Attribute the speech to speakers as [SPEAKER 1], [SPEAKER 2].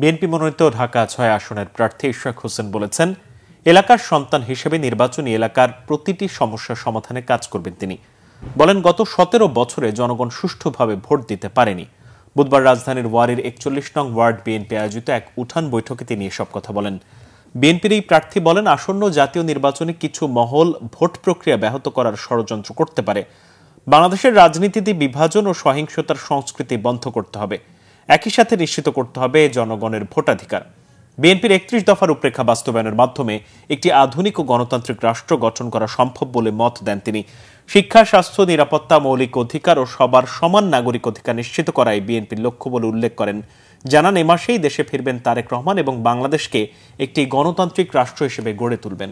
[SPEAKER 1] BNP মনোনীত ঢাকা ৬ আসনের প্রার্থী ইশরাক হোসেন বলেছেন, এলাকার সন্তান হিসেবে নির্বাচনী এলাকার প্রতিটি সমস্যা সমাধানে কাজ করবেন তিনি। বলেন, গত ১৭ বছরে জনগণ সুষ্ঠুভাবে ভোট দিতে পারেনি। বুধবার রাজধানীর ওয়ারীর ৪১ নং ওয়ার্ড বিএনপি আয়োজিত এক উঠান বৈঠকে তিনি এসব কথা বলেন। বিএনপির এই প্রার্থী বলেন, আসন্ন জাতীয় নির্বাচনে কিছু মহল ভোট প্রক্রিয়া ব্যাহত করার ষড়যন্ত্র করতে পারে। বাংলাদেশের রাজনীতিতে বিভাজন ও সহিংসতার সংস্কৃতি বন্ধ করতে হবে। একই সাথে নিশ্চিত করতে হবে জনগণের ভোটাধিকার। বিএনপির ৩১ দফার রূপরেখা বাস্তবায়নের মাধ্যমে একটি আধুনিক ও গণতান্ত্রিক রাষ্ট্র গঠন করা সম্ভব বলে মত দেন তিনি। শিক্ষা, স্বাস্থ্য, নিরাপত্তা, মৌলিক অধিকার ও সবার সমান নাগরিক অধিকার নিশ্চিত করাই বিএনপির লক্ষ্য বলে উল্লেখ করেন। জানান, এ মাসেই দেশে ফিরবেন তারেক রহমান এবং বাংলাদেশকে একটি গণতান্ত্রিক রাষ্ট্র হিসেবে গড়ে তুলবেন।